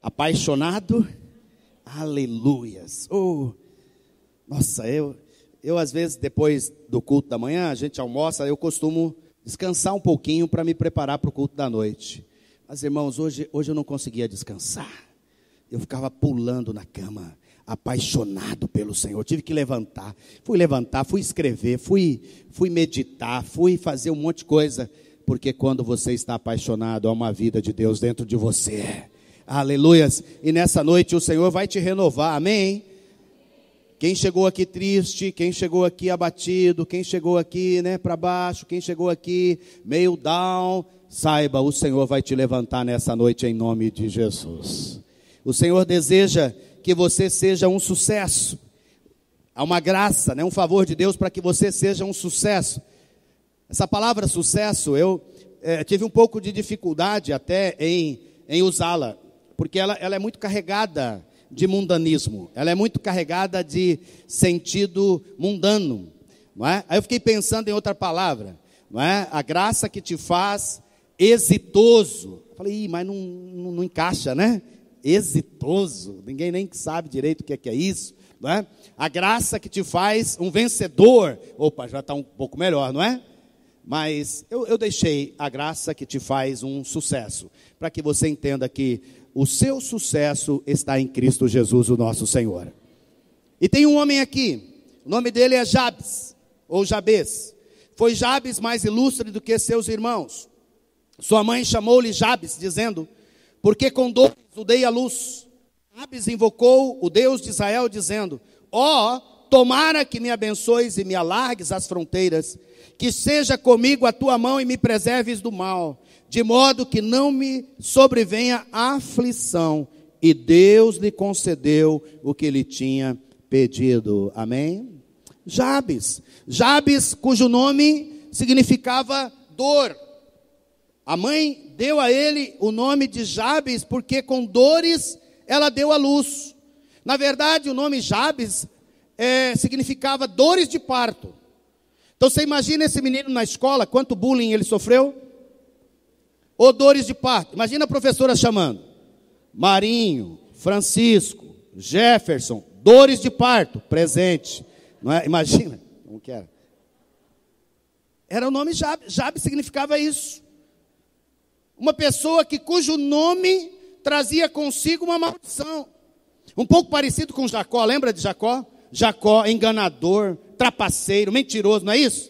Apaixonado? Aleluias. Oh, nossa, eu às vezes depois do culto da manhã, a gente almoça, eu costumo descansar um pouquinho para me preparar para o culto da noite. Mas irmãos, hoje eu não conseguia descansar. Eu ficava pulando na cama, apaixonado pelo Senhor. Tive que levantar, fui escrever, fui meditar, fui fazer um monte de coisa. Porque quando você está apaixonado, há uma vida de Deus dentro de você. Aleluias. E nessa noite o Senhor vai te renovar, amém? Quem chegou aqui triste, quem chegou aqui abatido, quem chegou aqui para baixo, quem chegou aqui meio down, saiba, o Senhor vai te levantar nessa noite em nome de Jesus. O Senhor deseja que você seja um sucesso. Há uma graça, um favor de Deus para que você seja um sucesso. Essa palavra sucesso, eu tive um pouco de dificuldade até em usá-la, porque ela é muito carregada de mundanismo, ela é muito carregada de sentido mundano, não é? Aí eu fiquei pensando em outra palavra, não é? A graça que te faz exitoso. Eu falei, mas não encaixa, né? Exitoso, ninguém nem sabe direito o que é isso, não é? A graça que te faz um vencedor. Opa, já está um pouco melhor, não é? Mas eu deixei a graça que te faz um sucesso, para que você entenda que o seu sucesso está em Cristo Jesus, o nosso Senhor. E tem um homem aqui, o nome dele é Jabes, ou Jabes. Foi Jabes mais ilustre do que seus irmãos. Sua mãe chamou-lhe Jabes, dizendo, porque com dores o dei à luz. Jabes invocou o Deus de Israel, dizendo, tomara que me abençoes e me alargues as fronteiras, que seja comigo a tua mão e me preserves do mal, de modo que não me sobrevenha aflição. E Deus lhe concedeu o que lhe tinha pedido. Amém? Jabes, cujo nome significava dor. A mãe deu a ele o nome de Jabes, porque com dores ela deu à luz. Na verdade, o nome Jabes significava dores de parto. Então você imagina esse menino na escola, quanto bullying ele sofreu? Ou dores de parto. Imagina a professora chamando, Marinho, Francisco, Jefferson, dores de parto, presente. Não é? Imagina, como que era? Era o nome Jabes. Jabes significava isso. Uma pessoa cujo nome trazia consigo uma maldição. Um pouco parecido com Jacó, lembra de Jacó? Jacó, enganador, trapaceiro, mentiroso, não é isso?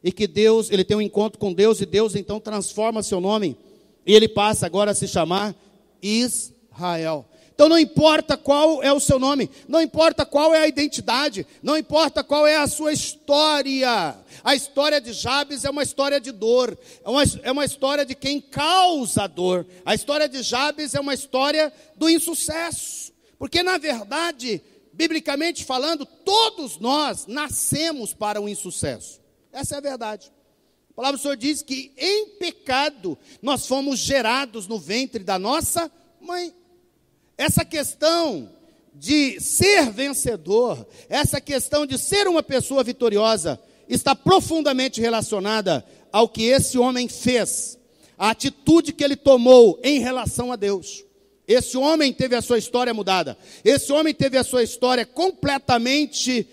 E que Deus, ele tem um encontro com Deus, e Deus então transforma seu nome, e ele passa agora a se chamar Israel. Então não importa qual é o seu nome, não importa qual é a identidade, não importa qual é a sua história. A história de Jabes é uma história de dor, é uma história de quem causa dor. A história de Jabes é uma história do insucesso, porque na verdade, biblicamente falando, todos nós nascemos para o insucesso. Essa é a verdade. A palavra do Senhor diz que em pecado nós fomos gerados no ventre da nossa mãe. Essa questão de ser vencedor, essa questão de ser uma pessoa vitoriosa, está profundamente relacionada ao que esse homem fez, a atitude que ele tomou em relação a Deus. Esse homem teve a sua história mudada, esse homem teve a sua história completamente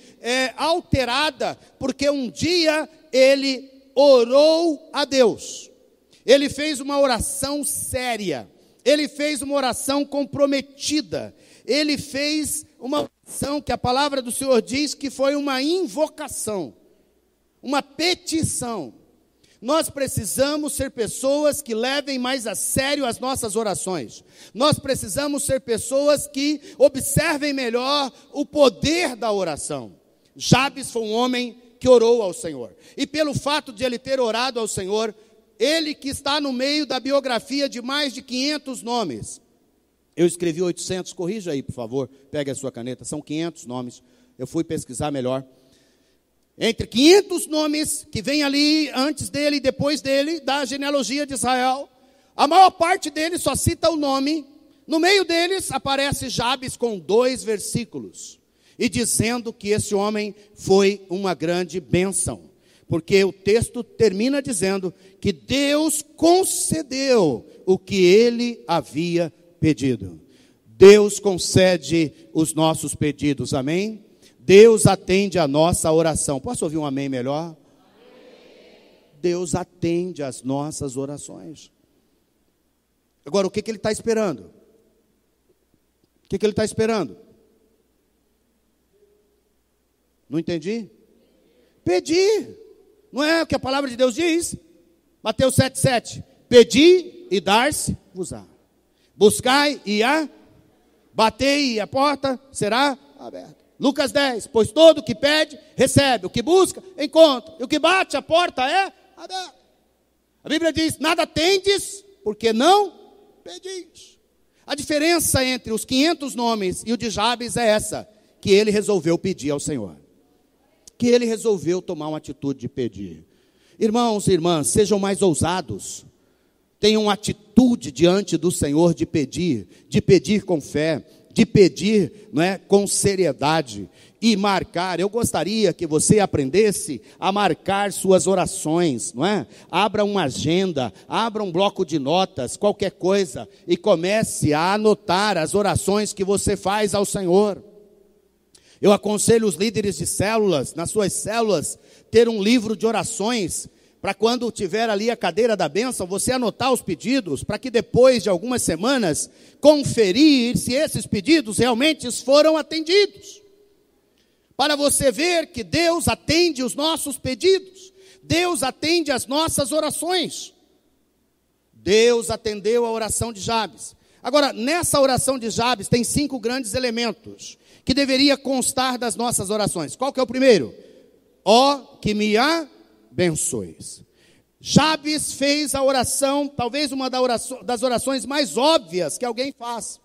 alterada, porque um dia ele orou a Deus, ele fez uma oração séria, ele fez uma oração comprometida, ele fez uma oração que a palavra do Senhor diz que foi uma invocação, uma petição. Nós precisamos ser pessoas que levem mais a sério as nossas orações. Nós precisamos ser pessoas que observem melhor o poder da oração. Jabes foi um homem que orou ao Senhor. E pelo fato de ele ter orado ao Senhor, ele que está no meio da biografia de mais de 500 nomes. Eu escrevi 800, corrija aí, por favor, pegue a sua caneta, são 500 nomes. Eu fui pesquisar melhor. Entre 500 nomes que vem ali antes dele e depois dele, da genealogia de Israel, a maior parte deles só cita o nome. No meio deles aparece Jabes com 2 versículos, e dizendo que esse homem foi uma grande bênção, porque o texto termina dizendo que Deus concedeu o que ele havia pedido. Deus concede os nossos pedidos, amém? Deus atende a nossa oração. Posso ouvir um amém melhor? Deus atende às nossas orações. Agora, o que Ele está esperando? O que Ele está esperando? Não entendi? Pedir. Não é o que a palavra de Deus diz? Mateus 7,7. Pedi e dar-se-vos-á. Buscai e batei e a porta será aberta. Lucas 10. Pois todo o que pede, recebe. O que busca, encontra. E o que bate, a porta é aberta. A Bíblia diz, nada tendes, porque não pedis. A diferença entre os 500 nomes e o de Jabes é essa, que ele resolveu pedir ao Senhor. Que ele resolveu tomar uma atitude de pedir. Irmãos e irmãs, sejam mais ousados. Tenham atitude diante do Senhor de pedir com fé, de pedir, não é, com seriedade e marcar. Eu gostaria que você aprendesse a marcar suas orações, não é? Abra uma agenda, abra um bloco de notas, qualquer coisa, e comece a anotar as orações que você faz ao Senhor. Eu aconselho os líderes de células, nas suas células, ter um livro de orações, para quando tiver ali a cadeira da bênção, você anotar os pedidos, para que depois de algumas semanas, conferir se esses pedidos realmente foram atendidos. Para você ver que Deus atende os nossos pedidos, Deus atende as nossas orações. Deus atendeu a oração de Jabes. Agora, nessa oração de Jabes tem 5 grandes elementos que deveria constar das nossas orações. Qual que é o primeiro? Ó, que me abençoes. Jabes fez a oração, talvez uma das orações mais óbvias que alguém faz.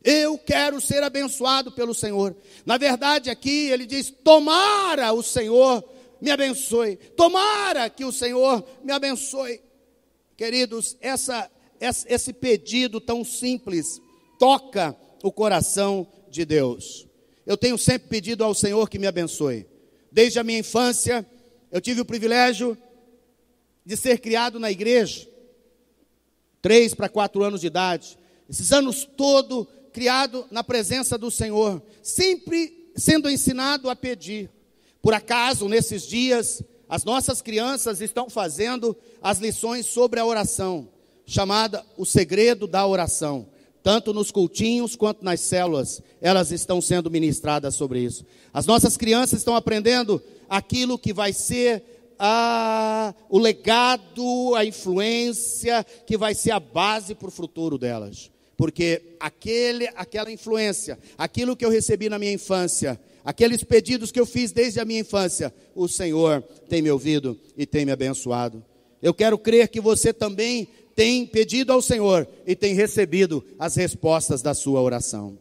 Eu quero ser abençoado pelo Senhor. Na verdade aqui ele diz, tomara o Senhor me abençoe. Tomara que o Senhor me abençoe. Queridos, esse pedido tão simples toca o coração de Deus. Eu tenho sempre pedido ao Senhor que me abençoe. Desde a minha infância, eu tive o privilégio de ser criado na igreja, 3 para 4 anos de idade. Esses anos todos criado na presença do Senhor, sempre sendo ensinado a pedir. Por acaso, nesses dias, as nossas crianças estão fazendo as lições sobre a oração, chamada O Segredo da Oração. Tanto nos cultinhos quanto nas células, elas estão sendo ministradas sobre isso. As nossas crianças estão aprendendo aquilo que vai ser o legado, a influência, que vai ser a base para o futuro delas. Porque aquela influência, aquilo que eu recebi na minha infância, aqueles pedidos que eu fiz desde a minha infância, o Senhor tem me ouvido e tem me abençoado. Eu quero crer que você também tem pedido ao Senhor e tem recebido as respostas da sua oração.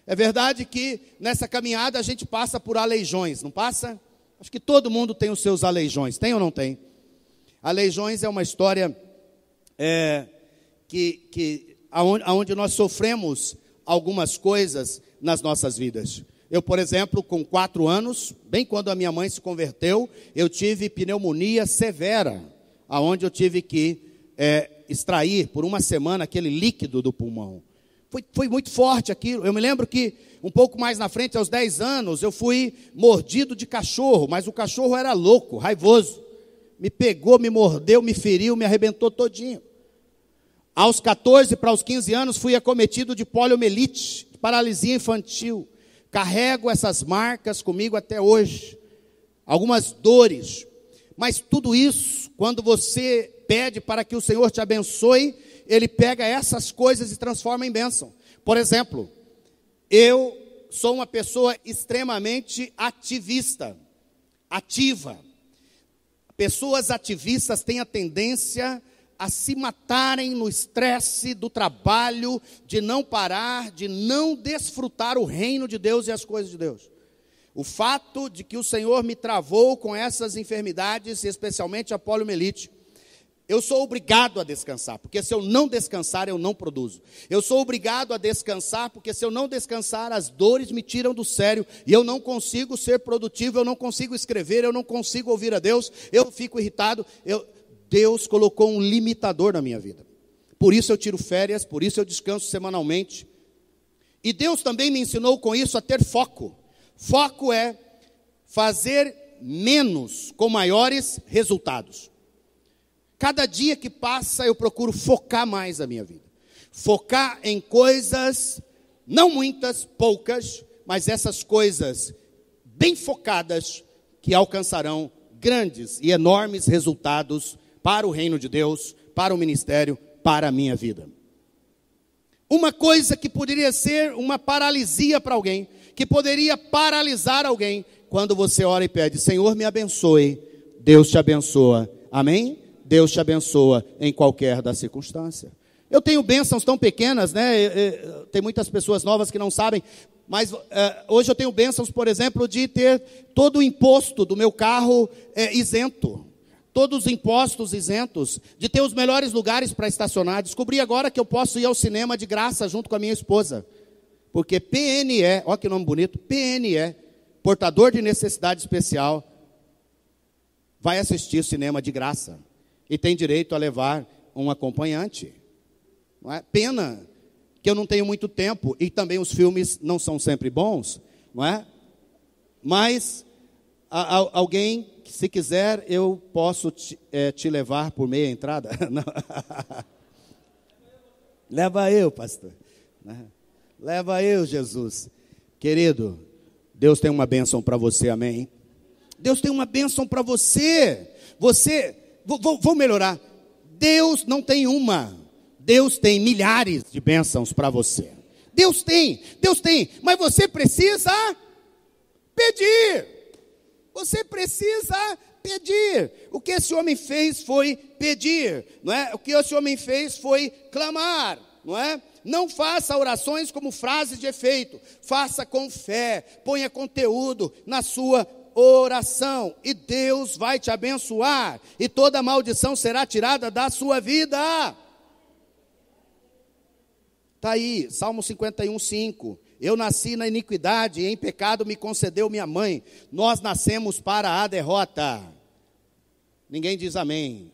É verdade que nessa caminhada a gente passa por aleijões, não passa? Acho que todo mundo tem os seus aleijões, tem ou não tem? Aleijões é uma história onde nós sofremos algumas coisas nas nossas vidas. Eu, por exemplo, com 4 anos, bem quando a minha mãe se converteu, eu tive pneumonia severa, aonde eu tive que extrair por uma semana aquele líquido do pulmão. Foi muito forte aquilo. Eu me lembro que um pouco mais na frente, aos 10 anos, eu fui mordido de cachorro, mas o cachorro era louco, raivoso. Me pegou, me mordeu, me feriu, me arrebentou todinho. Aos 14 para os 15 anos, fui acometido de poliomielite, paralisia infantil. Carrego essas marcas comigo até hoje. Algumas dores. Mas tudo isso, quando você pede para que o Senhor te abençoe, Ele pega essas coisas e transforma em bênção. Por exemplo, eu sou uma pessoa extremamente ativa. Pessoas ativistas têm a tendência a se matarem no estresse do trabalho, de não parar, de não desfrutar o reino de Deus e as coisas de Deus. O fato de que o Senhor me travou com essas enfermidades, especialmente a poliomielite, eu sou obrigado a descansar, porque se eu não descansar, eu não produzo. Eu sou obrigado a descansar, porque se eu não descansar, as dores me tiram do sério, e eu não consigo ser produtivo, eu não consigo escrever, eu não consigo ouvir a Deus, eu fico irritado. Deus colocou um limitador na minha vida. Por isso eu tiro férias, por isso eu descanso semanalmente. E Deus também me ensinou com isso a ter foco. Foco é fazer menos com maiores resultados. Cada dia que passa eu procuro focar mais a minha vida. Focar em coisas, não muitas, poucas, mas essas coisas bem focadas que alcançarão grandes e enormes resultados para o reino de Deus, para o ministério, para a minha vida. Uma coisa que poderia ser uma paralisia para alguém, que poderia paralisar alguém, quando você ora e pede, Senhor, me abençoe, Deus te abençoa, amém? Deus te abençoa em qualquer da circunstância. Eu tenho bênçãos tão pequenas, né? Tem muitas pessoas novas que não sabem, mas hoje eu tenho bênçãos, por exemplo, de ter todo o imposto do meu carro isento. Todos os impostos isentos, de ter os melhores lugares para estacionar. Descobri agora que eu posso ir ao cinema de graça junto com a minha esposa. Porque PNE, olha que nome bonito, PNE, portador de necessidade especial, vai assistir o cinema de graça. E tem direito a levar um acompanhante. Não é? Pena que eu não tenho muito tempo, e também os filmes não são sempre bons, não é? Mas alguém, se quiser, eu posso te levar por meia entrada. Não. Leva eu, pastor. Leva eu, Jesus. Querido, Deus tem uma bênção para você, amém? Deus tem uma bênção para você. Vou melhorar. Deus não tem uma. Deus tem milhares de bênçãos para você. Deus tem. Mas você precisa pedir. Você precisa pedir. O que esse homem fez foi pedir, não é? O que esse homem fez foi clamar, não é? Não faça orações como frases de efeito. Faça com fé. Ponha conteúdo na sua oração. E Deus vai te abençoar. E toda maldição será tirada da sua vida. Está aí, Salmo 51:5. Eu nasci na iniquidade, e em pecado me concedeu minha mãe. Nós nascemos para a derrota. Ninguém diz amém.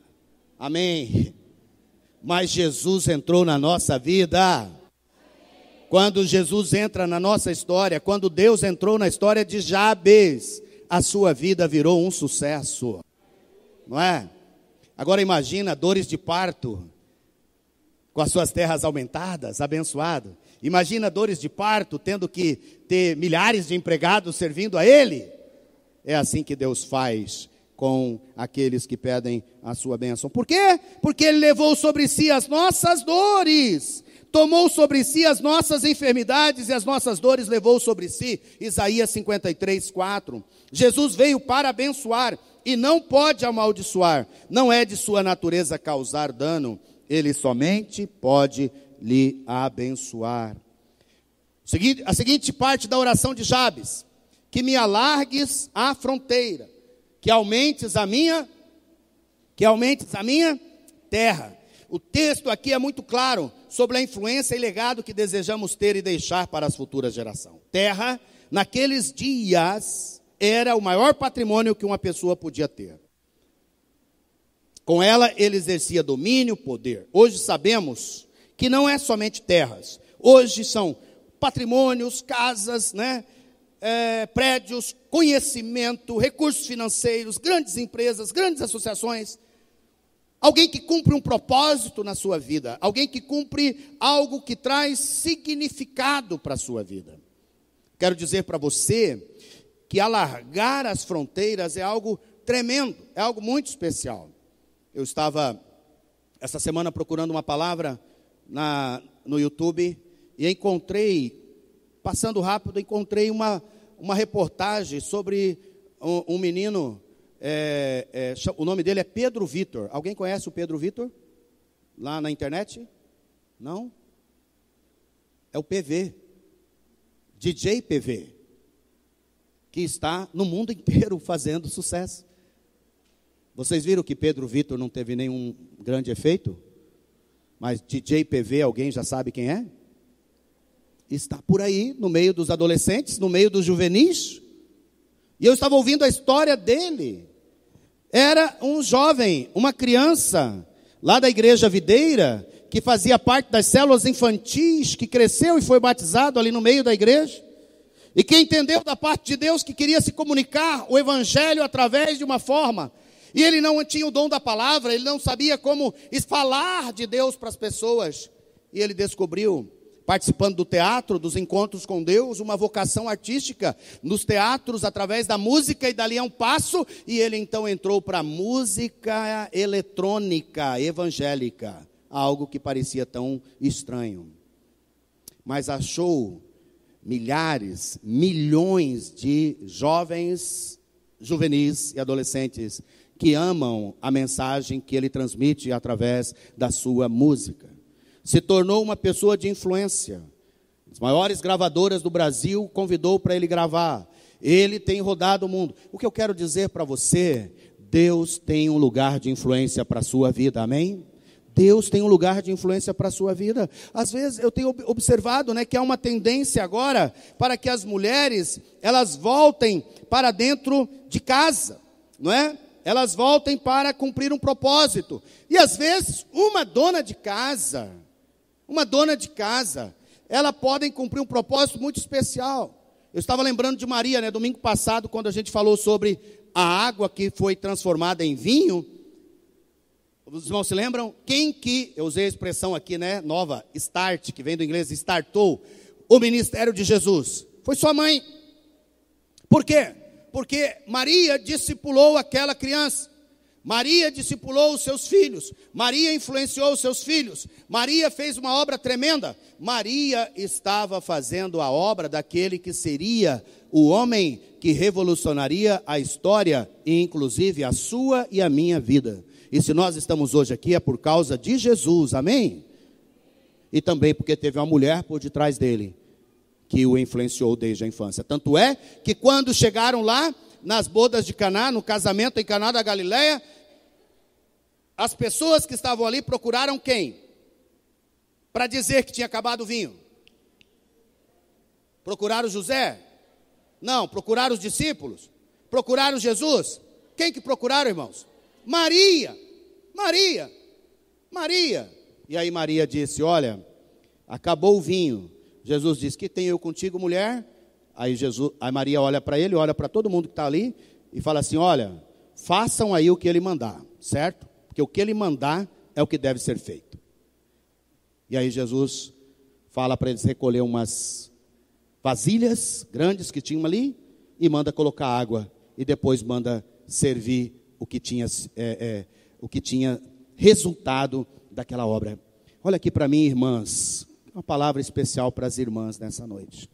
Amém. Mas Jesus entrou na nossa vida. Quando Jesus entra na nossa história, quando Deus entrou na história de Jabes, a sua vida virou um sucesso. Não é? Agora imagina dores de parto, com as suas terras aumentadas, abençoado. Imagina dores de parto, tendo que ter milhares de empregados servindo a Ele. É assim que Deus faz com aqueles que pedem a sua bênção. Por quê? Porque Ele levou sobre si as nossas dores, tomou sobre si as nossas enfermidades e as nossas dores levou sobre si. Isaías 53:4. Jesus veio para abençoar e não pode amaldiçoar. Não é de sua natureza causar dano. Ele somente pode lhe abençoar. A seguinte parte da oração de Jabes: que me alargues a fronteira, que aumentes a minha terra. O texto aqui é muito claro sobre a influência e legado que desejamos ter e deixar para as futuras gerações. Terra, naqueles dias, era o maior patrimônio que uma pessoa podia ter. Com ela, ele exercia domínio, poder. Hoje sabemos que não é somente terras. Hoje são patrimônios, casas, né? Prédios, conhecimento, recursos financeiros, grandes empresas, grandes associações. Alguém que cumpre um propósito na sua vida. Alguém que cumpre algo que traz significado para a sua vida. Quero dizer para você que alargar as fronteiras é algo tremendo, é algo muito especial. Eu estava, essa semana, procurando uma palavra no YouTube e encontrei, passando rápido, encontrei uma reportagem sobre um menino, o nome dele é Pedro Vitor. Alguém conhece o Pedro Vitor? Lá na internet? Não? É o PV, DJ PV, que está no mundo inteiro fazendo sucesso. Vocês viram que Pedro Vitor não teve nenhum grande efeito? Mas DJ PV, alguém já sabe quem é? Está por aí, no meio dos adolescentes, no meio dos juvenis. E eu estava ouvindo a história dele. Era um jovem, uma criança, lá da Igreja Videira, que fazia parte das células infantis, que cresceu e foi batizado ali no meio da igreja, e que entendeu da parte de Deus que queria se comunicar o evangelho através de uma forma, e ele não tinha o dom da palavra, ele não sabia como falar de Deus para as pessoas, e ele descobriu, participando do teatro, dos encontros com Deus, uma vocação artística nos teatros, através da música, e dali a um passo, e ele então entrou para a música eletrônica, evangélica, algo que parecia tão estranho, mas achou milhares, milhões de jovens, juvenis e adolescentes que amam a mensagem que ele transmite através da sua música. Se tornou uma pessoa de influência. As maiores gravadoras do Brasil convidou para ele gravar. Ele tem rodado o mundo. O que eu quero dizer para você, Deus tem um lugar de influência para a sua vida, amém? Deus tem um lugar de influência para a sua vida. Às vezes eu tenho observado, né, que há uma tendência agora para que as mulheres, elas voltem para dentro de casa, não é? Elas voltem para cumprir um propósito. E às vezes uma dona de casa, ela pode cumprir um propósito muito especial. Eu estava lembrando de Maria, né, domingo passado, quando a gente falou sobre a água que foi transformada em vinho. Os irmãos se lembram? Quem que, eu usei a expressão aqui, né, nova, start, que vem do inglês, startou o ministério de Jesus? Foi sua mãe. Por quê? Porque Maria discipulou aquela criança. Maria discipulou os seus filhos. Maria influenciou os seus filhos. Maria fez uma obra tremenda. Maria estava fazendo a obra daquele que seria o homem que revolucionaria a história, e inclusive a sua e a minha vida. E se nós estamos hoje aqui é por causa de Jesus, amém? E também porque teve uma mulher por detrás dele, que o influenciou desde a infância. Tanto é que quando chegaram lá, nas bodas de Caná, no casamento em Caná da Galileia, as pessoas que estavam ali procuraram quem? Para dizer que tinha acabado o vinho. Procuraram José? Não, procuraram os discípulos? Procuraram Jesus? Quem que procuraram, irmãos? Maria. E aí Maria disse, olha, acabou o vinho. Jesus disse, que tenho eu contigo, mulher? Aí Maria olha para ele, olha para todo mundo que está ali, e fala assim, olha, façam aí o que ele mandar, certo? Porque o que ele mandar é o que deve ser feito. E aí Jesus fala para eles recolher umas vasilhas grandes que tinham ali, e manda colocar água, e depois manda servir o que tinha resultado daquela obra. Olha aqui para mim, irmãs, uma palavra especial para as irmãs nessa noite.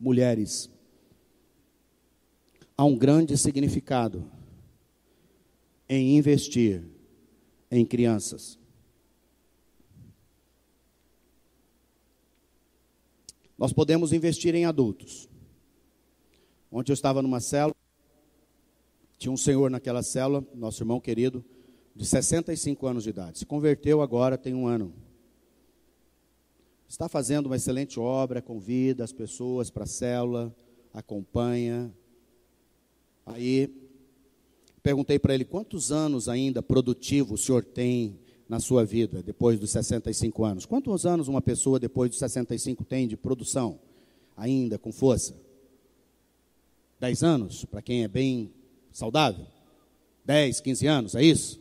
Mulheres, há um grande significado em investir em crianças. Nós podemos investir em adultos. Ontem eu estava numa célula, tinha um senhor naquela célula, nosso irmão querido, de 65 anos de idade. Se converteu agora, tem 1 ano. Está fazendo uma excelente obra, convida as pessoas para a célula, acompanha. Aí, perguntei para ele, quantos anos ainda produtivo o senhor tem na sua vida, depois dos 65 anos? Quantos anos uma pessoa depois dos 65 tem de produção, ainda com força? 10 anos, para quem é bem saudável? 10, 15 anos, é isso?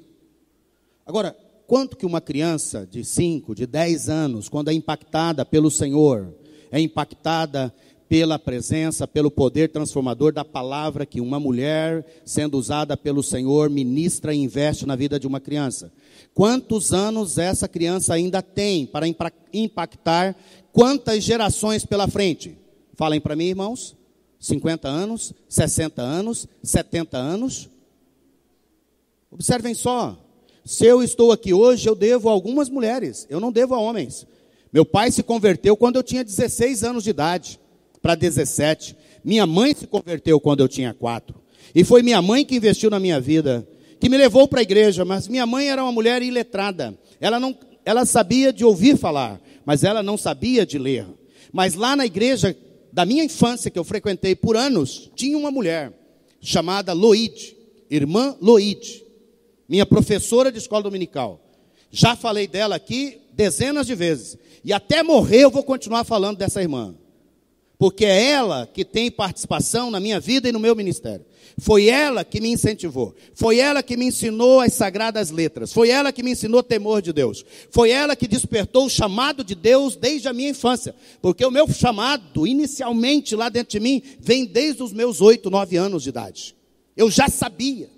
Agora, quanto que uma criança de 5, de 10 anos, quando é impactada pelo Senhor, é impactada pela presença, pelo poder transformador da palavra que uma mulher, sendo usada pelo Senhor, ministra e investe na vida de uma criança? Quantos anos essa criança ainda tem para impactar quantas gerações pela frente? Falem para mim, irmãos. 50 anos, 60 anos, 70 anos. Observem só. Se eu estou aqui hoje, eu devo a algumas mulheres, eu não devo a homens. Meu pai se converteu quando eu tinha 16 anos de idade, para 17. Minha mãe se converteu quando eu tinha 4. E foi minha mãe que investiu na minha vida, que me levou para a igreja, mas minha mãe era uma mulher iletrada. Ela sabia de ouvir falar, mas ela não sabia de ler. Mas lá na igreja da minha infância, que eu frequentei por anos, tinha uma mulher chamada Loide, irmã Loide, minha professora de escola dominical. Já falei dela aqui dezenas de vezes. E até morrer eu vou continuar falando dessa irmã. Porque é ela que tem participação na minha vida e no meu ministério. Foi ela que me incentivou. Foi ela que me ensinou as sagradas letras. Foi ela que me ensinou temor de Deus. Foi ela que despertou o chamado de Deus desde a minha infância. Porque o meu chamado, inicialmente lá dentro de mim, vem desde os meus 8, 9 anos de idade. Eu já sabia.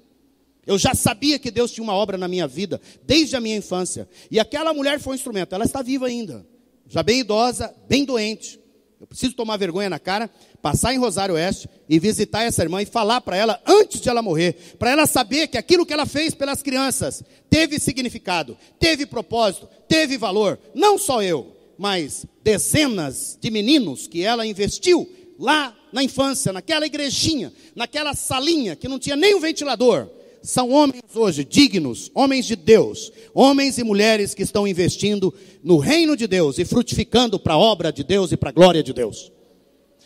Eu já sabia que Deus tinha uma obra na minha vida, desde a minha infância. E aquela mulher foi um instrumento. Ela está viva ainda. Já bem idosa, bem doente. Eu preciso tomar vergonha na cara, passar em Rosário Oeste e visitar essa irmã e falar para ela, antes de ela morrer, para ela saber que aquilo que ela fez pelas crianças teve significado, teve propósito, teve valor. Não só eu, mas dezenas de meninos que ela investiu lá na infância, naquela igrejinha, naquela salinha que não tinha nem um ventilador. São homens hoje dignos, homens de Deus, homens e mulheres que estão investindo no reino de Deus e frutificando para a obra de Deus e para a glória de Deus.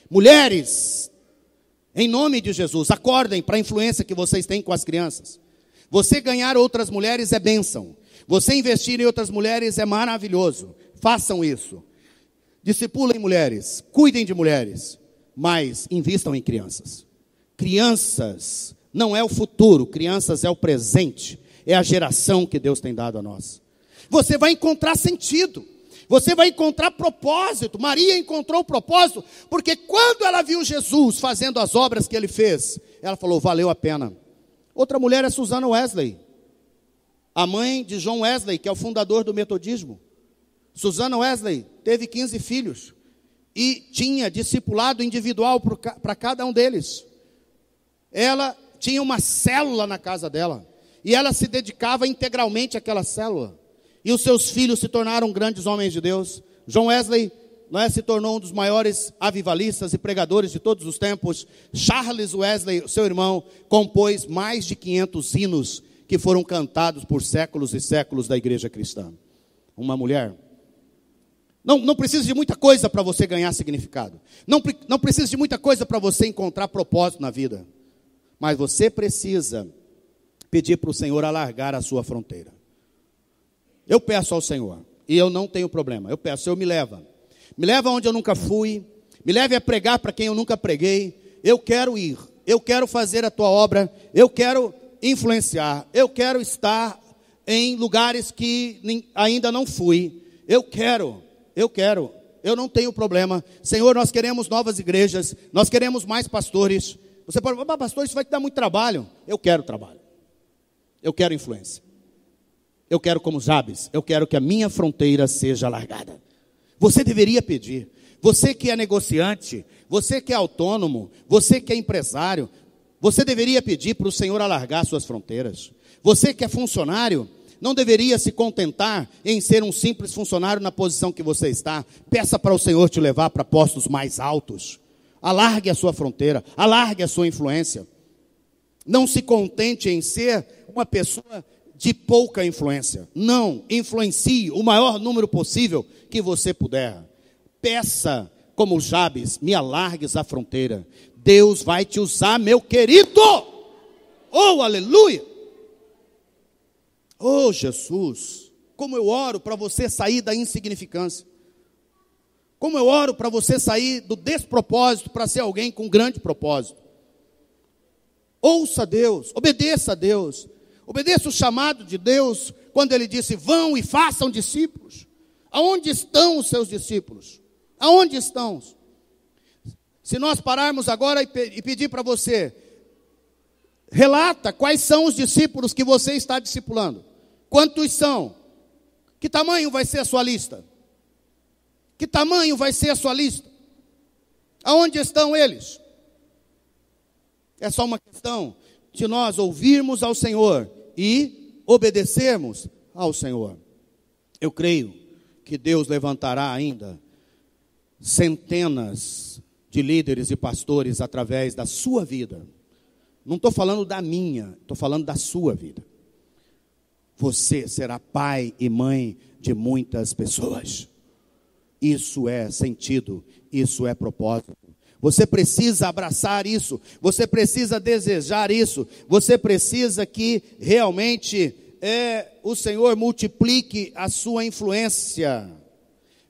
Mulheres, em nome de Jesus, acordem para a influência que vocês têm com as crianças. Você ganhar outras mulheres é bênção. Você investir em outras mulheres é maravilhoso. Façam isso. Discipulem mulheres, cuidem de mulheres, mas invistam em crianças. Crianças não é o futuro, crianças é o presente, é a geração que Deus tem dado a nós. Você vai encontrar sentido, você vai encontrar propósito. Maria encontrou propósito, porque quando ela viu Jesus fazendo as obras que ele fez, ela falou, valeu a pena. Outra mulher é Susana Wesley, a mãe de John Wesley, que é o fundador do metodismo. Susana Wesley teve 15 filhos, e tinha discipulado individual para cada um deles. Ela tinha uma célula na casa dela, e ela se dedicava integralmente àquela célula, e os seus filhos se tornaram grandes homens de Deus. John Wesley se tornou um dos maiores avivalistas e pregadores de todos os tempos. Charles Wesley, seu irmão, compôs mais de 500 hinos, que foram cantados por séculos e séculos da igreja cristã. Uma mulher. Não precisa de muita coisa para você ganhar significado, não precisa de muita coisa para você encontrar propósito na vida. Mas você precisa pedir para o Senhor alargar a sua fronteira. Eu peço ao Senhor, e eu não tenho problema. Eu peço, Senhor, me leva onde eu nunca fui, me leve a pregar para quem eu nunca preguei. Eu quero ir, eu quero fazer a tua obra, eu quero influenciar, eu quero estar em lugares que ainda não fui. Eu não tenho problema. Senhor, nós queremos novas igrejas, nós queremos mais pastores. Você pode falar, pastor, isso vai te dar muito trabalho. Eu quero trabalho. Eu quero influência. Eu quero como Jabes. Eu quero que a minha fronteira seja alargada. Você deveria pedir. Você que é negociante, você que é autônomo, você que é empresário, você deveria pedir para o Senhor alargar suas fronteiras. Você que é funcionário, não deveria se contentar em ser um simples funcionário na posição que você está. Peça para o Senhor te levar para postos mais altos. Alargue a sua fronteira, alargue a sua influência. Não se contente em ser uma pessoa de pouca influência. Não, influencie o maior número possível que você puder. Peça, como Jabes, me alargues a fronteira. Deus vai te usar, meu querido. Oh, aleluia. Oh, Jesus, como eu oro para você sair da insignificância. Como eu oro para você sair do despropósito para ser alguém com grande propósito. Ouça Deus, obedeça a Deus. Obedeça o chamado de Deus quando Ele disse, vão e façam discípulos. Aonde estão os seus discípulos? Aonde estão? Se nós pararmos agora e pedir para você, relata quais são os discípulos que você está discipulando. Quantos são? Que tamanho vai ser a sua lista? Que tamanho vai ser a sua lista? Aonde estão eles? É só uma questão de nós ouvirmos ao Senhor e obedecermos ao Senhor. Eu creio que Deus levantará ainda centenas de líderes e pastores através da sua vida. Não estou falando da minha, estou falando da sua vida. Você será pai e mãe de muitas pessoas. Isso é sentido, isso é propósito. Você precisa abraçar isso, você precisa desejar isso, você precisa que realmente o Senhor multiplique a sua influência.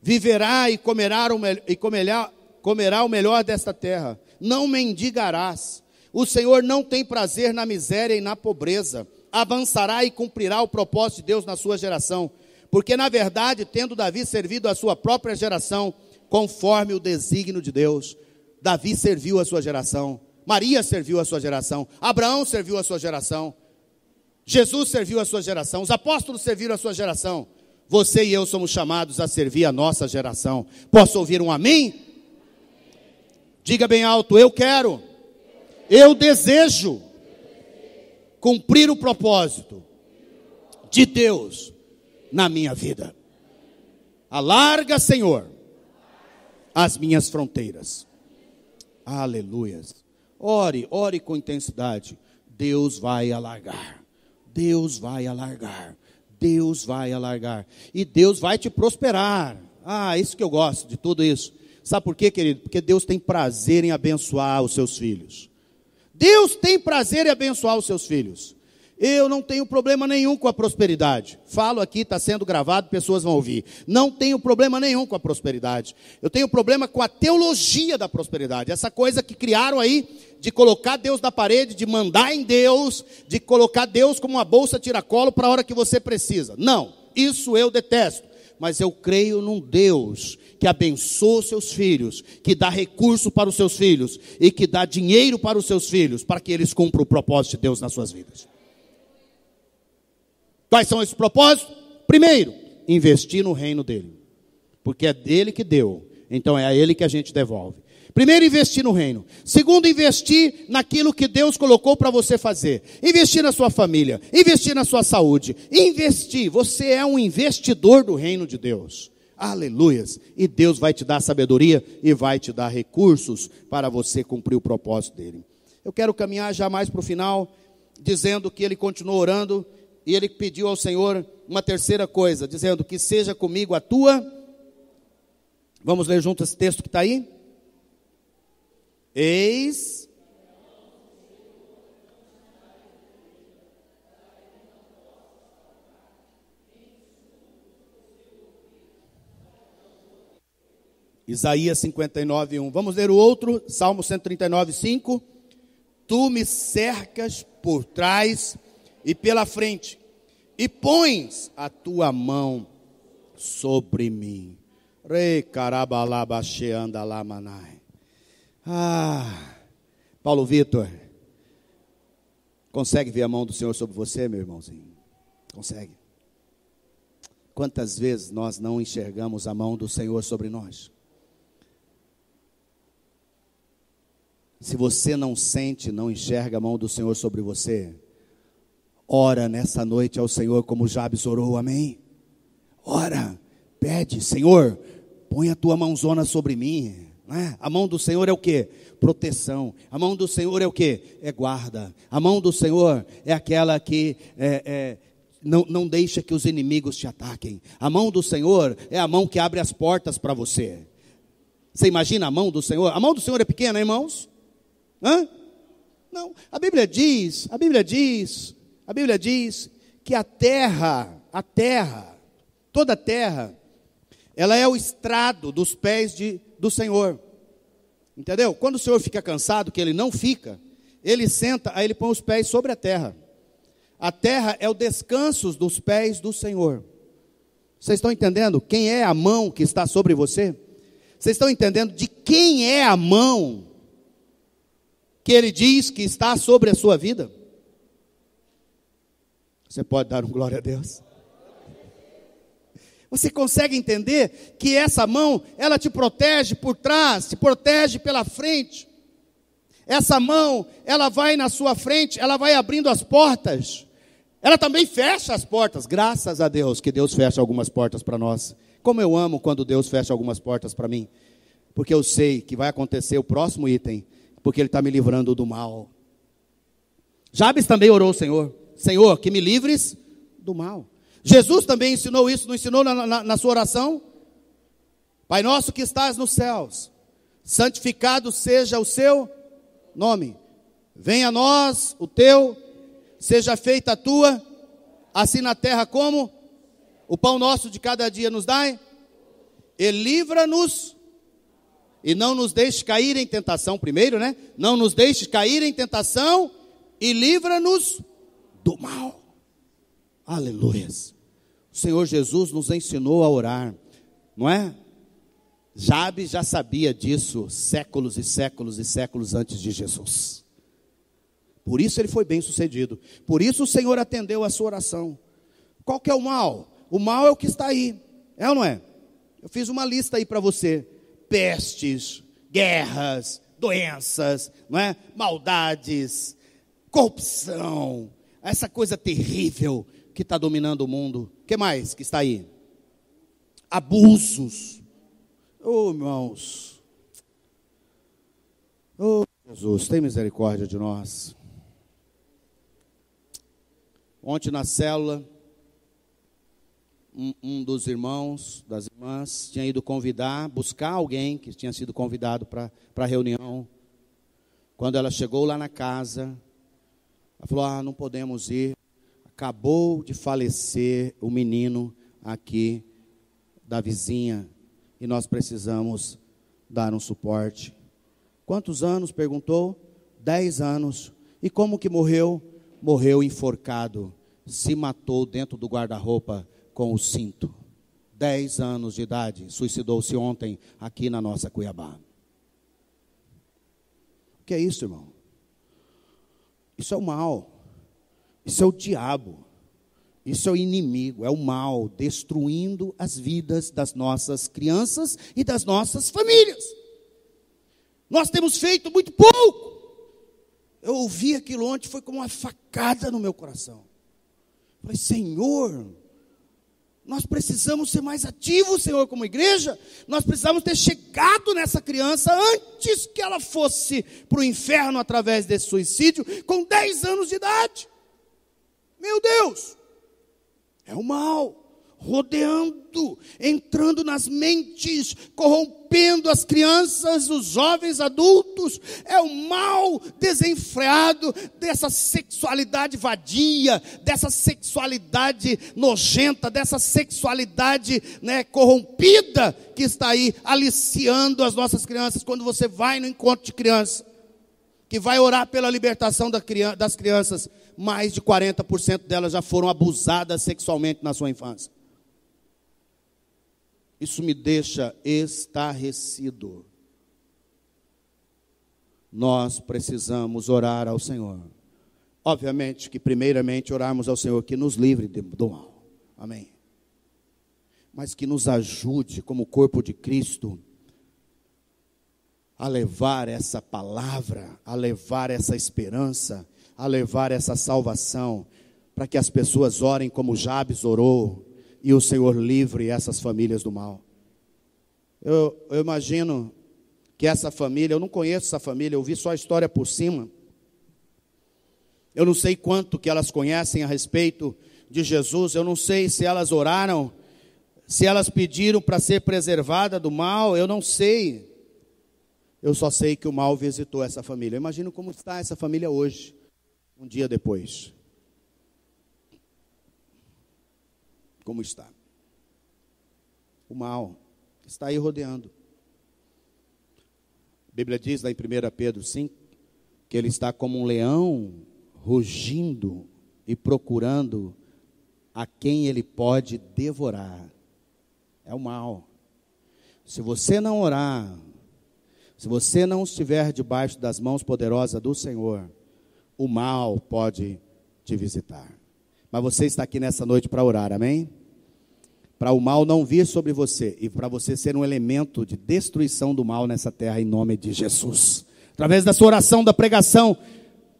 Viverá e comerá o melhor desta terra. Não mendigarás. O Senhor não tem prazer na miséria e na pobreza. Avançará e cumprirá o propósito de Deus na sua geração. Porque, na verdade, tendo Davi servido a sua própria geração, conforme o desígnio de Deus, Davi serviu a sua geração, Maria serviu a sua geração, Abraão serviu a sua geração, Jesus serviu a sua geração, os apóstolos serviram a sua geração. Você e eu somos chamados a servir a nossa geração. Posso ouvir um amém? Diga bem alto: eu quero, eu desejo cumprir o propósito de Deus na minha vida. Alarga, Senhor, as minhas fronteiras. Aleluias. Ore com intensidade. Deus vai alargar. Deus vai alargar. Deus vai alargar. E Deus vai te prosperar. Isso que eu gosto de tudo isso. Sabe por quê, querido? Porque Deus tem prazer em abençoar os seus filhos. Deus tem prazer em abençoar os seus filhos. Eu não tenho problema nenhum com a prosperidade. Falo aqui, está sendo gravado, pessoas vão ouvir. Não tenho problema nenhum com a prosperidade. Eu tenho problema com a teologia da prosperidade. Essa coisa que criaram aí, de colocar Deus na parede, de mandar em Deus, de colocar Deus como uma bolsa tiracolo para a hora que você precisa. Não, isso eu detesto. Mas eu creio num Deus que abençoa os seus filhos, que dá recurso para os seus filhos e que dá dinheiro para os seus filhos, para que eles cumpram o propósito de Deus nas suas vidas. Quais são esses propósitos? Primeiro, investir no reino dele, porque é dele que deu, então é a ele que a gente devolve. Primeiro, investir no reino. Segundo, investir naquilo que Deus colocou para você fazer. Investir na sua família, investir na sua saúde. Investir, você é um investidor do reino de Deus. Aleluias. E Deus vai te dar sabedoria e vai te dar recursos para você cumprir o propósito dele. Eu quero caminhar já mais para o final, dizendo que ele continuou orando e ele pediu ao Senhor uma terceira coisa, dizendo que seja comigo a tua. Vamos ler junto esse texto que está aí? Eis Isaías 59:1. Vamos ler o outro, Salmo 139:5. Tu me cercas por trás e pela frente, e pões a tua mão sobre mim. Rei carabalabashe andalamanai. Paulo Vitor, consegue ver a mão do Senhor sobre você, meu irmãozinho? Consegue? Quantas vezes nós não enxergamos a mão do Senhor sobre nós? Se você não sente, não enxerga a mão do Senhor sobre você, ora nessa noite ao Senhor como Jabes orou, amém? Ora, pede: Senhor, põe a tua mãozona sobre mim. A mão do Senhor é o quê? Proteção. A mão do Senhor é o quê? É guarda. A mão do Senhor é aquela que não deixa que os inimigos te ataquem. A mão do Senhor é a mão que abre as portas para você. Você imagina a mão do Senhor? A mão do Senhor é pequena, irmãos? Não. A Bíblia diz que a terra, toda a terra, ela é o estrado dos pés do Senhor. Entendeu? Quando o Senhor fica cansado, que ele não fica, ele senta, aí ele põe os pés sobre a terra. A terra é o descanso dos pés do Senhor. Vocês estão entendendo quem é a mão que está sobre você? Vocês estão entendendo de quem é a mão que ele diz que está sobre a sua vida? Você pode dar um glória a Deus? Você consegue entender que essa mão, ela te protege por trás, te protege pela frente. Essa mão, ela vai na sua frente, ela vai abrindo as portas. Ela também fecha as portas, graças a Deus, que Deus fecha algumas portas para nós. Como eu amo quando Deus fecha algumas portas para mim. Porque eu sei que vai acontecer o próximo item, porque Ele está me livrando do mal. Jabes também orou ao Senhor: Senhor, que me livres do mal. Jesus também ensinou isso, não ensinou na sua oração? Pai nosso que estás nos céus, santificado seja o seu nome. Venha a nós o teu, seja feita a tua assim na terra como o pão nosso de cada dia nos dai, e livra-nos, e não nos deixe cair em tentação, primeiro, né? Não nos deixe cair em tentação, e livra-nos do mal. Aleluias. O Senhor Jesus nos ensinou a orar, não é? Jabes já sabia disso séculos e séculos e séculos antes de Jesus. Por isso ele foi bem sucedido. Por isso o Senhor atendeu a sua oração. Qual que é o mal? O mal é o que está aí, é ou não é? Eu fiz uma lista aí para você. Pestes, guerras, doenças, não é? Maldades, corrupção, essa coisa terrível que está dominando o mundo. O que mais que está aí? Abusos. Oh, irmãos. Oh, Jesus, tem misericórdia de nós. Ontem na célula, um dos irmãos, das irmãs, tinha ido buscar alguém que tinha sido convidado para a reunião. Quando ela chegou lá na casa, ela falou, não podemos ir. Acabou de falecer o menino aqui da vizinha e nós precisamos dar um suporte. Quantos anos? Perguntou. 10 anos. E como que morreu? Morreu enforcado. Se matou dentro do guarda-roupa com o cinto. 10 anos de idade. Suicidou-se ontem aqui na nossa Cuiabá. O que é isso, irmão? Isso é o mal. Isso é o diabo. Isso é o inimigo, é o mal, destruindo as vidas das nossas crianças e das nossas famílias. Nós temos feito muito pouco. Eu ouvi aquilo ontem, foi como uma facada no meu coração. Falei, Senhor, nós precisamos ser mais ativos, Senhor, como igreja. Nós precisamos ter chegado nessa criança antes que ela fosse para o inferno através desse suicídio, com 10 anos de idade. Meu Deus! É o mal, rodeando, entrando nas mentes, corrompendo as crianças, os jovens adultos. É o mal desenfreado dessa sexualidade vadia, dessa sexualidade nojenta, dessa sexualidade, corrompida que está aí aliciando as nossas crianças. Quando você vai no encontro de criança, que vai orar pela libertação das crianças, mais de 40% delas já foram abusadas sexualmente na sua infância. Isso me deixa estarrecido. Nós precisamos orar ao Senhor. Obviamente que primeiramente orarmos ao Senhor que nos livre do mal. Amém. Mas que nos ajude como corpo de Cristo a levar essa palavra, a levar essa esperança, a levar essa salvação, para que as pessoas orem como Jabes orou, e o Senhor livre essas famílias do mal. Eu imagino que essa família, eu não conheço essa família, eu vi só a história por cima. Eu não sei quanto que elas conhecem a respeito de Jesus, eu não sei se elas oraram, se elas pediram para ser preservada do mal, eu não sei. Eu só sei que o mal visitou essa família. Eu imagino como está essa família hoje, um dia depois. Como está? O mal está aí rodeando. A Bíblia diz lá em 1 Pedro 5, que ele está como um leão, rugindo e procurando a quem ele pode devorar. É o mal. Se você não orar, se você não estiver debaixo das mãos poderosas do Senhor, o mal pode te visitar. Mas você está aqui nessa noite para orar, amém? Para o mal não vir sobre você e para você ser um elemento de destruição do mal nessa terra, em nome de Jesus. Através da sua oração, da pregação,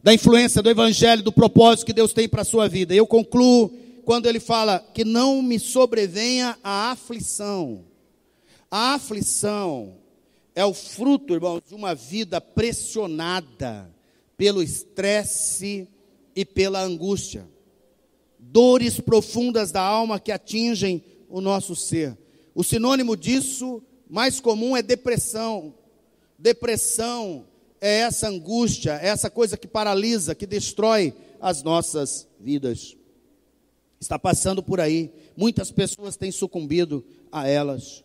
da influência do Evangelho, do propósito que Deus tem para a sua vida. Eu concluo quando ele fala que não me sobrevenha a aflição. A aflição é o fruto, irmãos, de uma vida pressionada pelo estresse e pela angústia. Dores profundas da alma que atingem o nosso ser. O sinônimo disso, mais comum, é depressão. Depressão é essa angústia, é essa coisa que paralisa, que destrói as nossas vidas. está passando por aí. Muitas pessoas têm sucumbido a elas.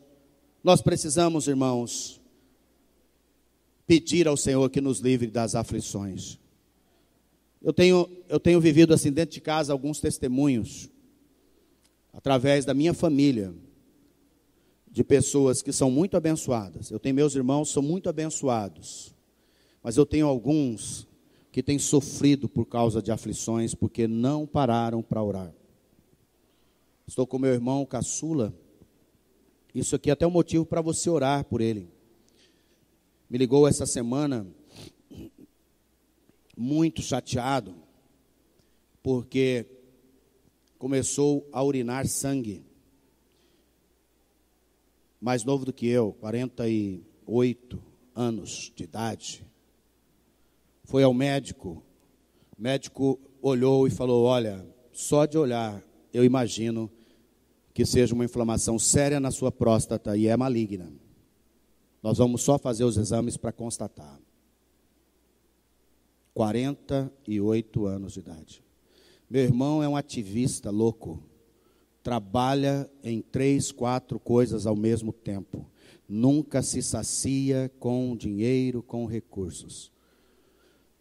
Nós precisamos, irmãos, pedir ao Senhor que nos livre das aflições. Eu tenho vivido assim dentro de casa alguns testemunhos, através da minha família, de pessoas que são muito abençoadas. Eu tenho meus irmãos, são muito abençoados, mas eu tenho alguns que têm sofrido por causa de aflições, porque não pararam para orar. Estou com meu irmão caçula. Isso aqui é até um motivo para você orar por ele. Me ligou essa semana, muito chateado, porque começou a urinar sangue. Mais novo do que eu, 48 anos de idade. Foi ao médico. O médico olhou e falou: olha, só de olhar, eu imagino que seja uma inflamação séria na sua próstata e é maligna. Nós vamos só fazer os exames para constatar. 48 anos de idade. Meu irmão é um ativista louco. Trabalha em 3, 4 coisas ao mesmo tempo. Nunca se sacia com dinheiro, com recursos.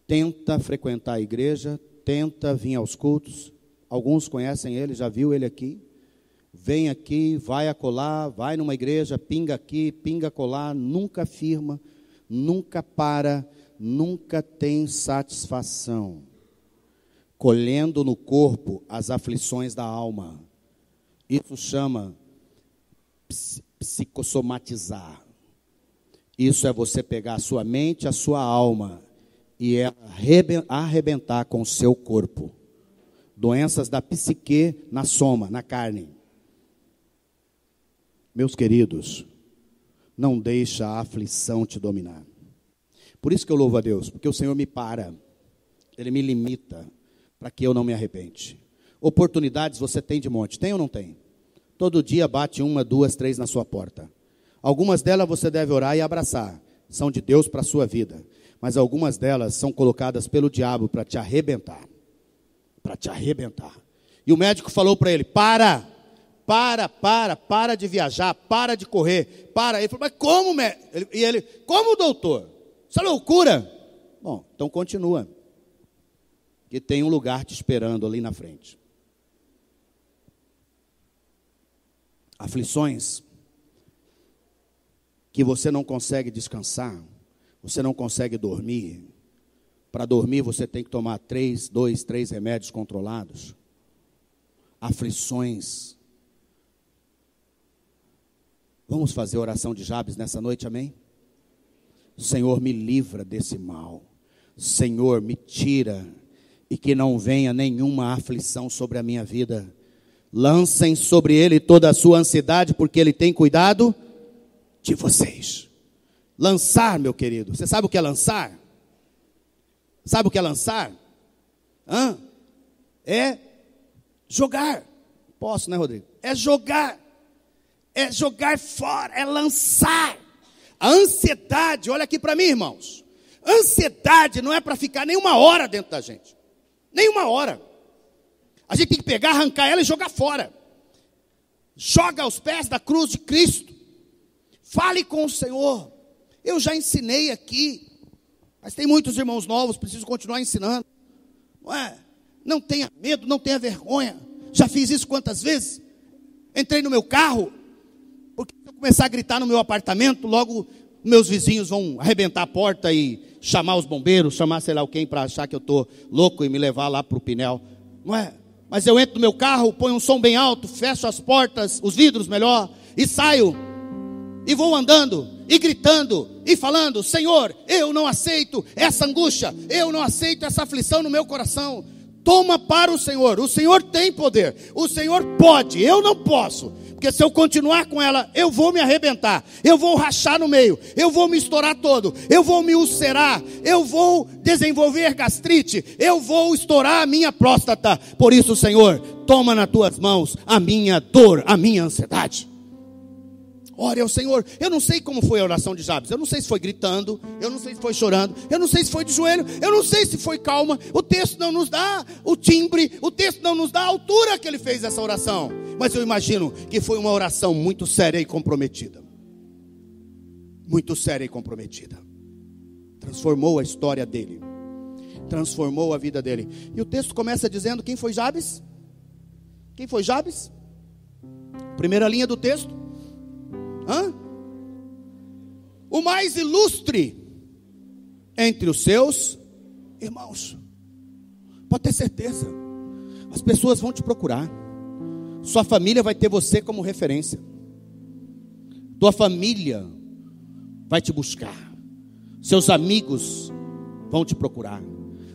Tenta frequentar a igreja, tenta vir aos cultos. Alguns conhecem ele, já viu ele aqui. Vem aqui, vai acolá, vai numa igreja, pinga aqui, pinga acolá, nunca firma, nunca para, nunca tem satisfação. Colhendo no corpo as aflições da alma. Isso chama psicossomatizar. Isso é você pegar a sua mente, a sua alma e arrebentar com o seu corpo. Doenças da psique na soma, na carne. Meus queridos, não deixa a aflição te dominar. Por isso que eu louvo a Deus, porque o Senhor me para, Ele me limita, para que eu não me arrepende. Oportunidades você tem de monte, tem ou não tem? Todo dia bate 1, 2, 3 na sua porta. Algumas delas você deve orar e abraçar, são de Deus para a sua vida. Mas algumas delas são colocadas pelo diabo para te arrebentar. Para te arrebentar. E o médico falou para ele: para de viajar, para de correr, para. Ele falou: mas como, médico? E ele: como, doutor? Isso é loucura. Bom, então continua. Que tem um lugar te esperando ali na frente. Aflições que você não consegue descansar, você não consegue dormir. Para dormir você tem que tomar 3 remédios controlados. Aflições. Vamos fazer oração de Jabes nessa noite, amém? Senhor, me livra desse mal. Senhor, me tira e que não venha nenhuma aflição sobre a minha vida. Lancem sobre ele toda a sua ansiedade, porque ele tem cuidado de vocês. Lançar, meu querido, você sabe o que é lançar? Sabe o que é lançar? É jogar. Posso, né, Rodrigo? É jogar fora, é lançar. A ansiedade, olha aqui para mim, irmãos. Ansiedade não é para ficar nem uma hora dentro da gente. Nem uma hora. A gente tem que pegar, arrancar ela e jogar fora. Joga aos pés da cruz de Cristo. Fale com o Senhor. Eu já ensinei aqui, mas tem muitos irmãos novos, preciso continuar ensinando. Não é? Não tenha medo, não tenha vergonha. Já fiz isso quantas vezes? Entrei no meu carro, porque se eu começar a gritar no meu apartamento, logo meus vizinhos vão arrebentar a porta e chamar os bombeiros, chamar sei lá quem para achar que eu estou louco e me levar lá para o Pinel. Não é? Mas eu entro no meu carro, ponho um som bem alto, fecho as portas, os vidros melhor, e saio. E vou andando, e gritando, e falando: Senhor, eu não aceito essa angústia, eu não aceito essa aflição no meu coração. Toma para o Senhor tem poder, o Senhor pode, eu não posso. Porque se eu continuar com ela, eu vou me arrebentar, eu vou rachar no meio, eu vou me estourar todo, eu vou me ulcerar, eu vou desenvolver gastrite, eu vou estourar a minha próstata. Por isso, Senhor, toma nas tuas mãos a minha dor, a minha ansiedade. Ore ao Senhor. Eu não sei como foi a oração de Jabes. Eu não sei se foi gritando, eu não sei se foi chorando, eu não sei se foi de joelho, eu não sei se foi calma. O texto não nos dá o timbre, o texto não nos dá a altura que ele fez essa oração. Mas eu imagino que foi uma oração muito séria e comprometida. Muito séria e comprometida. Transformou a história dele. Transformou a vida dele. E o texto começa dizendo: quem foi Jabes? Quem foi Jabes? Primeira linha do texto. O mais ilustre entre os seus irmãos. Pode ter certeza. As pessoas vão te procurar. Sua família vai ter você como referência. Tua família vai te buscar. Seus amigos vão te procurar.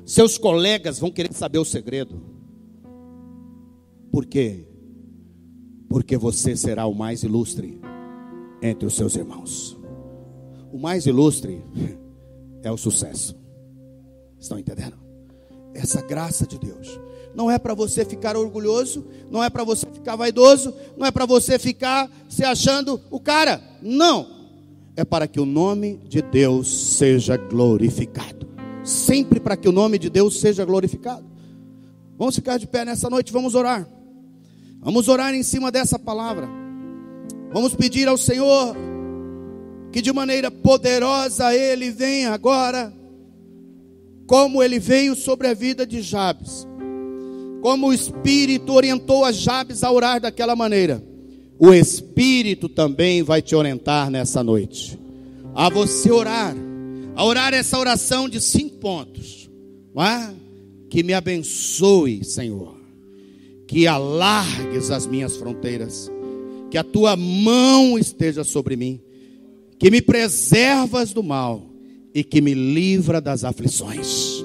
Seus colegas vão querer saber o segredo. Por quê? Porque você será o mais ilustre entre os seus irmãos. O mais ilustre é o sucesso. Estão entendendo? Essa graça de Deus não é para você ficar orgulhoso, não é para você ficar vaidoso, não é para você ficar se achando o cara. Não. É para que o nome de Deus seja glorificado. Sempre para que o nome de Deus seja glorificado. Vamos ficar de pé nessa noite, vamos orar. Vamos orar em cima dessa palavra. Vamos pedir ao Senhor que de maneira poderosa Ele venha agora, como Ele veio sobre a vida de Jabes, como o Espírito orientou a Jabes a orar daquela maneira. O Espírito também vai te orientar nessa noite, a você orar, a orar essa oração de 5 pontos. Que me abençoe, Senhor, que alargues as minhas fronteiras, que a tua mão esteja sobre mim, que me preservas do mal e que me livra das aflições.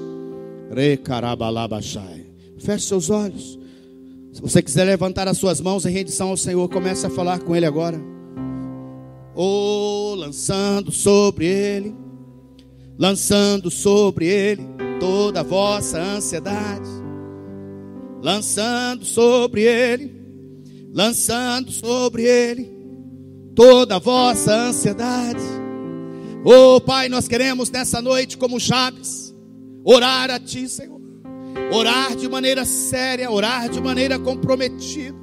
Feche seus olhos. Se você quiser levantar as suas mãos em rendição ao Senhor, comece a falar com Ele agora. Lançando sobre Ele toda a vossa ansiedade, lançando sobre Ele toda a vossa ansiedade. Pai, nós queremos nessa noite, como Jabes, orar a Ti, Senhor, orar de maneira séria, orar de maneira comprometida,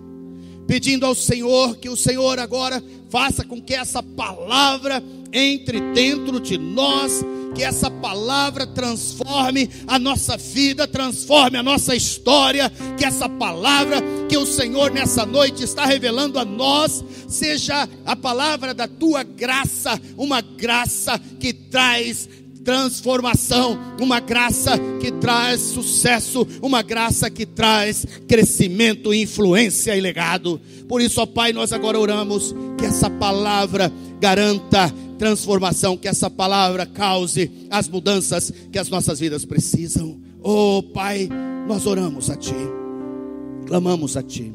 pedindo ao Senhor que o Senhor agora faça com que essa palavra entre dentro de nós, que essa palavra transforme a nossa vida, transforme a nossa história, que essa palavra que o Senhor nessa noite está revelando a nós, seja a palavra da Tua graça, uma graça que traz transformação, uma graça que traz sucesso, uma graça que traz crescimento, influência e legado. Por isso, ó Pai, nós agora oramos que essa palavra garanta transformação, que essa palavra cause as mudanças que as nossas vidas precisam. Pai, nós oramos a Ti, clamamos a Ti.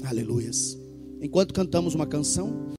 Aleluias. Enquanto cantamos uma canção,